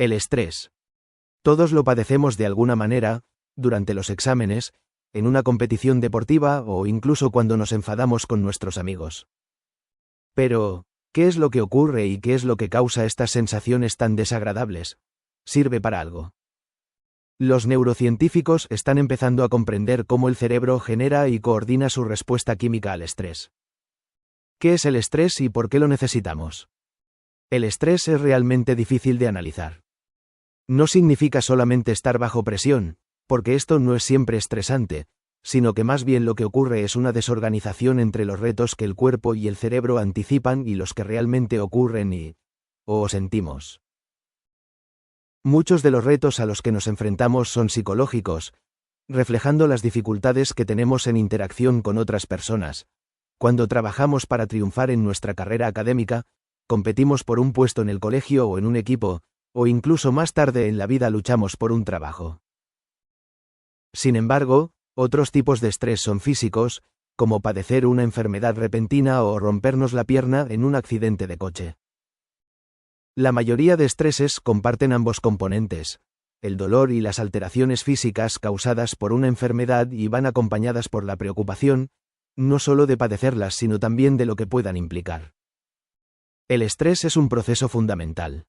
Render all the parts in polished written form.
El estrés. Todos lo padecemos de alguna manera, durante los exámenes, en una competición deportiva o incluso cuando nos enfadamos con nuestros amigos. Pero, ¿qué es lo que ocurre y qué es lo que causa estas sensaciones tan desagradables? ¿Sirve para algo? Los neurocientíficos están empezando a comprender cómo el cerebro genera y coordina su respuesta química al estrés. ¿Qué es el estrés y por qué lo necesitamos? El estrés es realmente difícil de analizar. No significa solamente estar bajo presión, porque esto no es siempre estresante, sino que más bien lo que ocurre es una desorganización entre los retos que el cuerpo y el cerebro anticipan y los que realmente ocurren o sentimos. Muchos de los retos a los que nos enfrentamos son psicológicos, reflejando las dificultades que tenemos en interacción con otras personas. Cuando trabajamos para triunfar en nuestra carrera académica, competimos por un puesto en el colegio o en un equipo, o incluso más tarde en la vida luchamos por un trabajo. Sin embargo, otros tipos de estrés son físicos, como padecer una enfermedad repentina o rompernos la pierna en un accidente de coche. La mayoría de estreses comparten ambos componentes, el dolor y las alteraciones físicas causadas por una enfermedad y van acompañadas por la preocupación, no solo de padecerlas sino también de lo que puedan implicar. El estrés es un proceso fundamental.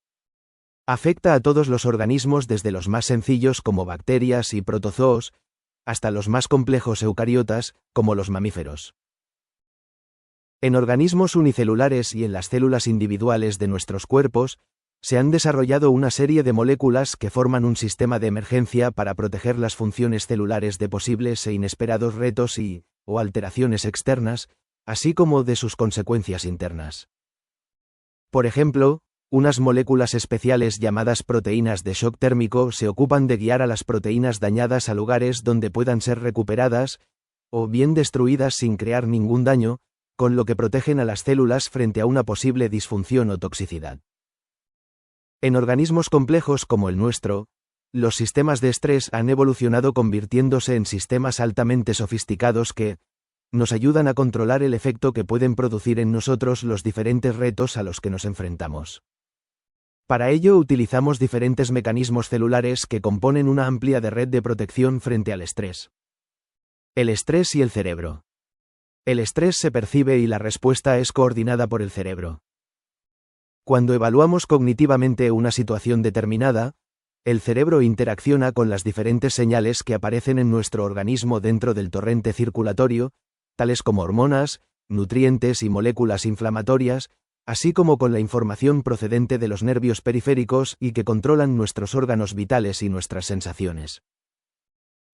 Afecta a todos los organismos desde los más sencillos como bacterias y protozoos, hasta los más complejos eucariotas, como los mamíferos. En organismos unicelulares y en las células individuales de nuestros cuerpos, se han desarrollado una serie de moléculas que forman un sistema de emergencia para proteger las funciones celulares de posibles e inesperados retos o alteraciones externas, así como de sus consecuencias internas. Por ejemplo, unas moléculas especiales llamadas proteínas de shock térmico se ocupan de guiar a las proteínas dañadas a lugares donde puedan ser recuperadas, o bien destruidas sin crear ningún daño, con lo que protegen a las células frente a una posible disfunción o toxicidad. En organismos complejos como el nuestro, los sistemas de estrés han evolucionado convirtiéndose en sistemas altamente sofisticados que nos ayudan a controlar el efecto que pueden producir en nosotros los diferentes retos a los que nos enfrentamos. Para ello utilizamos diferentes mecanismos celulares que componen una amplia red de protección frente al estrés. El estrés y el cerebro. El estrés se percibe y la respuesta es coordinada por el cerebro. Cuando evaluamos cognitivamente una situación determinada, el cerebro interacciona con las diferentes señales que aparecen en nuestro organismo dentro del torrente circulatorio, tales como hormonas, nutrientes y moléculas inflamatorias, así como con la información procedente de los nervios periféricos y que controlan nuestros órganos vitales y nuestras sensaciones.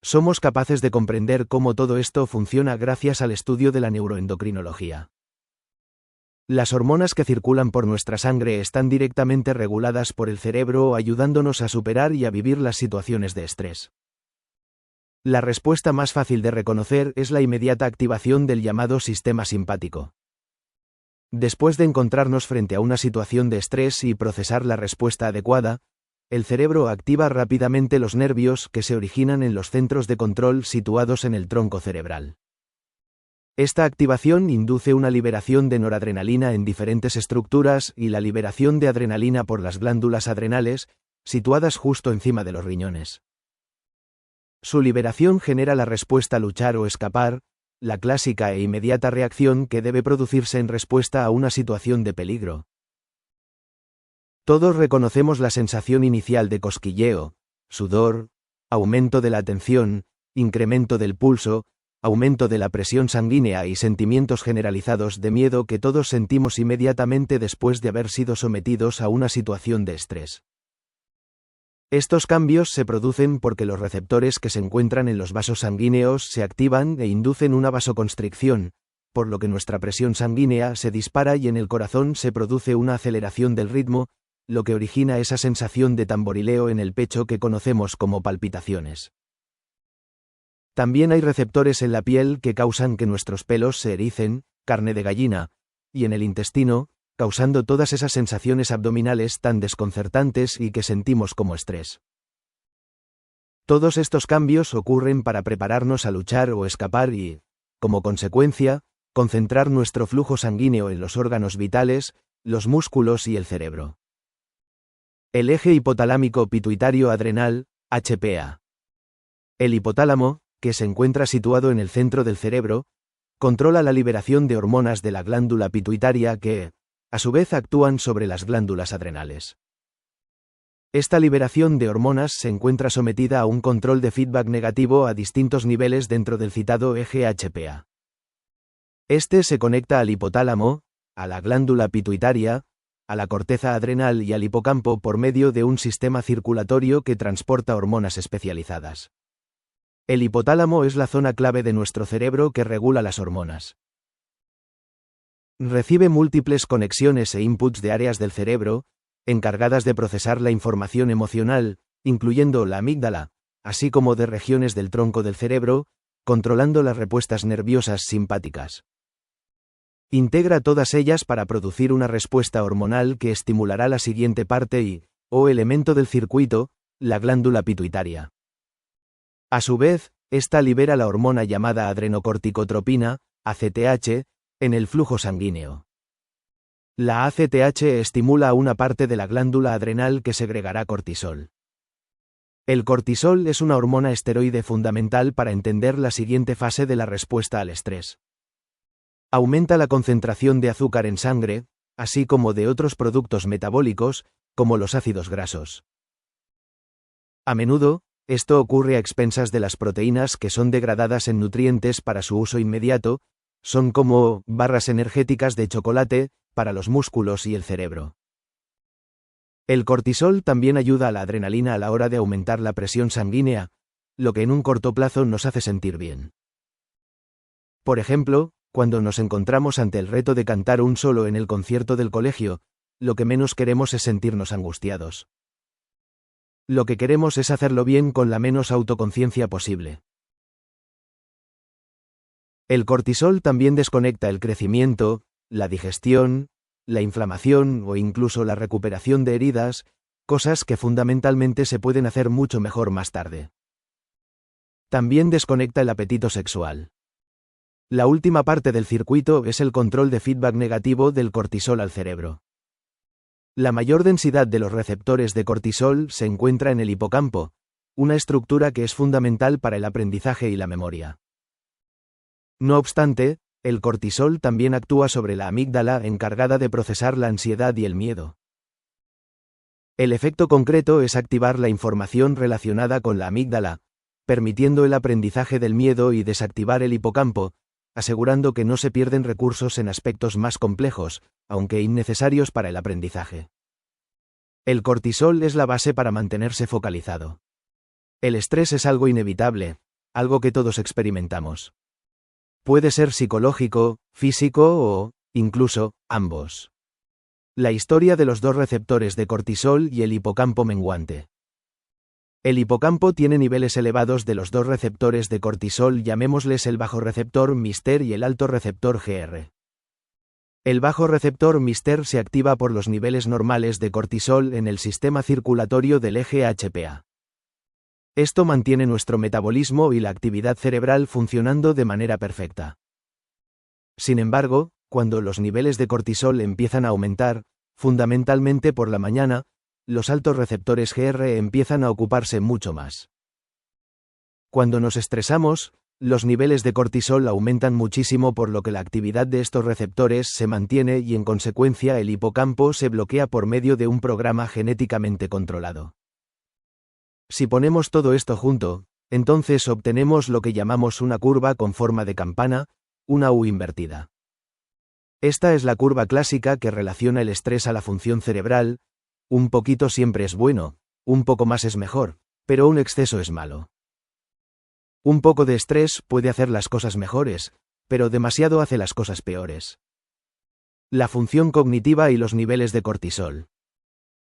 Somos capaces de comprender cómo todo esto funciona gracias al estudio de la neuroendocrinología. Las hormonas que circulan por nuestra sangre están directamente reguladas por el cerebro, ayudándonos a superar y a vivir las situaciones de estrés. La respuesta más fácil de reconocer es la inmediata activación del llamado sistema simpático. Después de encontrarnos frente a una situación de estrés y procesar la respuesta adecuada, el cerebro activa rápidamente los nervios que se originan en los centros de control situados en el tronco cerebral. Esta activación induce una liberación de noradrenalina en diferentes estructuras y la liberación de adrenalina por las glándulas adrenales, situadas justo encima de los riñones. Su liberación genera la respuesta a luchar o escapar, la clásica e inmediata reacción que debe producirse en respuesta a una situación de peligro. Todos reconocemos la sensación inicial de cosquilleo, sudor, aumento de la tensión, incremento del pulso, aumento de la presión sanguínea y sentimientos generalizados de miedo que todos sentimos inmediatamente después de haber sido sometidos a una situación de estrés. Estos cambios se producen porque los receptores que se encuentran en los vasos sanguíneos se activan e inducen una vasoconstricción, por lo que nuestra presión sanguínea se dispara y en el corazón se produce una aceleración del ritmo, lo que origina esa sensación de tamborileo en el pecho que conocemos como palpitaciones. También hay receptores en la piel que causan que nuestros pelos se ericen, carne de gallina, y en el intestino, causando todas esas sensaciones abdominales tan desconcertantes y que sentimos como estrés. Todos estos cambios ocurren para prepararnos a luchar o escapar y, como consecuencia, concentrar nuestro flujo sanguíneo en los órganos vitales, los músculos y el cerebro. El eje hipotalámico pituitario adrenal, HPA. El hipotálamo, que se encuentra situado en el centro del cerebro, controla la liberación de hormonas de la glándula pituitaria que, a su vez, actúan sobre las glándulas adrenales. Esta liberación de hormonas se encuentra sometida a un control de feedback negativo a distintos niveles dentro del citado eje HPA. Este se conecta al hipotálamo, a la glándula pituitaria, a la corteza adrenal y al hipocampo por medio de un sistema circulatorio que transporta hormonas especializadas. El hipotálamo es la zona clave de nuestro cerebro que regula las hormonas. Recibe múltiples conexiones e inputs de áreas del cerebro, encargadas de procesar la información emocional, incluyendo la amígdala, así como de regiones del tronco del cerebro, controlando las respuestas nerviosas simpáticas. Integra todas ellas para producir una respuesta hormonal que estimulará la siguiente parte o elemento del circuito, la glándula pituitaria. A su vez, esta libera la hormona llamada adrenocorticotropina, ACTH, en el flujo sanguíneo. La ACTH estimula a una parte de la glándula adrenal que segregará cortisol. El cortisol es una hormona esteroide fundamental para entender la siguiente fase de la respuesta al estrés. Aumenta la concentración de azúcar en sangre, así como de otros productos metabólicos, como los ácidos grasos. A menudo, esto ocurre a expensas de las proteínas que son degradadas en nutrientes para su uso inmediato, son como barras energéticas de chocolate, para los músculos y el cerebro. El cortisol también ayuda a la adrenalina a la hora de aumentar la presión sanguínea, lo que en un corto plazo nos hace sentir bien. Por ejemplo, cuando nos encontramos ante el reto de cantar un solo en el concierto del colegio, lo que menos queremos es sentirnos angustiados. Lo que queremos es hacerlo bien con la menos autoconciencia posible. El cortisol también desconecta el crecimiento, la digestión, la inflamación o incluso la recuperación de heridas, cosas que fundamentalmente se pueden hacer mucho mejor más tarde. También desconecta el apetito sexual. La última parte del circuito es el control de feedback negativo del cortisol al cerebro. La mayor densidad de los receptores de cortisol se encuentra en el hipocampo, una estructura que es fundamental para el aprendizaje y la memoria. No obstante, el cortisol también actúa sobre la amígdala encargada de procesar la ansiedad y el miedo. El efecto concreto es activar la información relacionada con la amígdala, permitiendo el aprendizaje del miedo y desactivar el hipocampo, asegurando que no se pierden recursos en aspectos más complejos, aunque innecesarios para el aprendizaje. El cortisol es la base para mantenerse focalizado. El estrés es algo inevitable, algo que todos experimentamos. Puede ser psicológico, físico o, incluso, ambos. La historia de los dos receptores de cortisol y el hipocampo menguante. El hipocampo tiene niveles elevados de los dos receptores de cortisol, llamémosles el bajo receptor MR y el alto receptor GR. El bajo receptor MR se activa por los niveles normales de cortisol en el sistema circulatorio del eje HPA. Esto mantiene nuestro metabolismo y la actividad cerebral funcionando de manera perfecta. Sin embargo, cuando los niveles de cortisol empiezan a aumentar, fundamentalmente por la mañana, los altos receptores GR empiezan a ocuparse mucho más. Cuando nos estresamos, los niveles de cortisol aumentan muchísimo, por lo que la actividad de estos receptores se mantiene y en consecuencia el hipocampo se bloquea por medio de un programa genéticamente controlado. Si ponemos todo esto junto, entonces obtenemos lo que llamamos una curva con forma de campana, una U invertida. Esta es la curva clásica que relaciona el estrés a la función cerebral. Un poquito siempre es bueno, un poco más es mejor, pero un exceso es malo. Un poco de estrés puede hacer las cosas mejores, pero demasiado hace las cosas peores. La función cognitiva y los niveles de cortisol.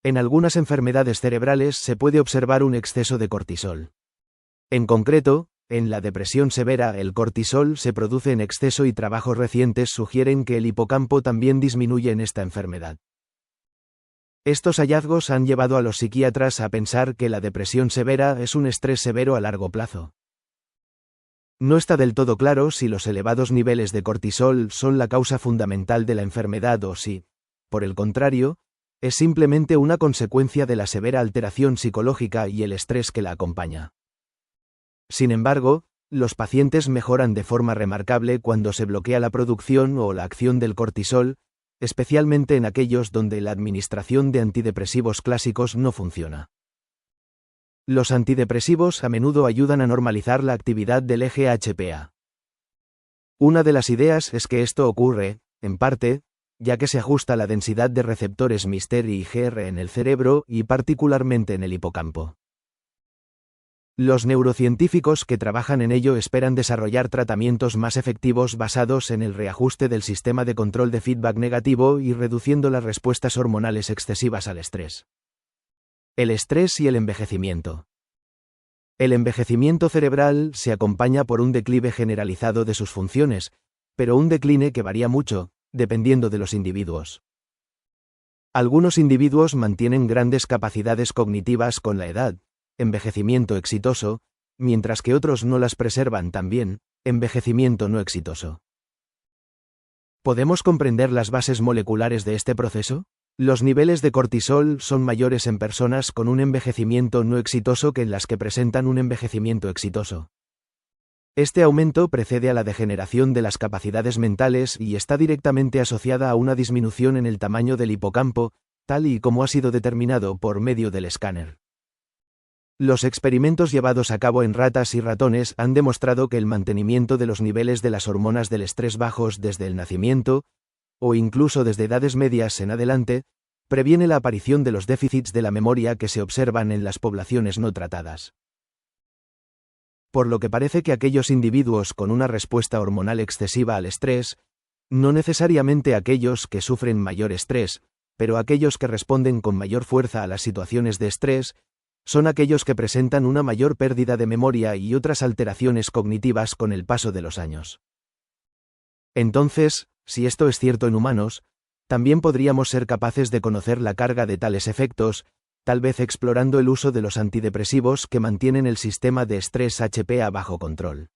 En algunas enfermedades cerebrales se puede observar un exceso de cortisol. En concreto, en la depresión severa el cortisol se produce en exceso y trabajos recientes sugieren que el hipocampo también disminuye en esta enfermedad. Estos hallazgos han llevado a los psiquiatras a pensar que la depresión severa es un estrés severo a largo plazo. No está del todo claro si los elevados niveles de cortisol son la causa fundamental de la enfermedad o si, por el contrario, Es simplemente una consecuencia de la severa alteración psicológica y el estrés que la acompaña. Sin embargo, los pacientes mejoran de forma remarcable cuando se bloquea la producción o la acción del cortisol, especialmente en aquellos donde la administración de antidepresivos clásicos no funciona. Los antidepresivos a menudo ayudan a normalizar la actividad del eje HPA. Una de las ideas es que esto ocurre, en parte, ya que se ajusta la densidad de receptores MR y IGR en el cerebro y particularmente en el hipocampo. Los neurocientíficos que trabajan en ello esperan desarrollar tratamientos más efectivos basados en el reajuste del sistema de control de feedback negativo y reduciendo las respuestas hormonales excesivas al estrés. El estrés y el envejecimiento. El envejecimiento cerebral se acompaña por un declive generalizado de sus funciones, pero un decline que varía mucho, dependiendo de los individuos. Algunos individuos mantienen grandes capacidades cognitivas con la edad, envejecimiento exitoso, mientras que otros no las preservan tan bien, envejecimiento no exitoso. ¿Podemos comprender las bases moleculares de este proceso? Los niveles de cortisol son mayores en personas con un envejecimiento no exitoso que en las que presentan un envejecimiento exitoso. Este aumento precede a la degeneración de las capacidades mentales y está directamente asociada a una disminución en el tamaño del hipocampo, tal y como ha sido determinado por medio del escáner. Los experimentos llevados a cabo en ratas y ratones han demostrado que el mantenimiento de los niveles de las hormonas del estrés bajos desde el nacimiento, o incluso desde edades medias en adelante, previene la aparición de los déficits de la memoria que se observan en las poblaciones no tratadas. Por lo que parece que aquellos individuos con una respuesta hormonal excesiva al estrés, no necesariamente aquellos que sufren mayor estrés, pero aquellos que responden con mayor fuerza a las situaciones de estrés, son aquellos que presentan una mayor pérdida de memoria y otras alteraciones cognitivas con el paso de los años. Entonces, si esto es cierto en humanos, también podríamos ser capaces de conocer la carga de tales efectos, tal vez explorando el uso de los antidepresivos que mantienen el sistema de estrés HPA bajo control.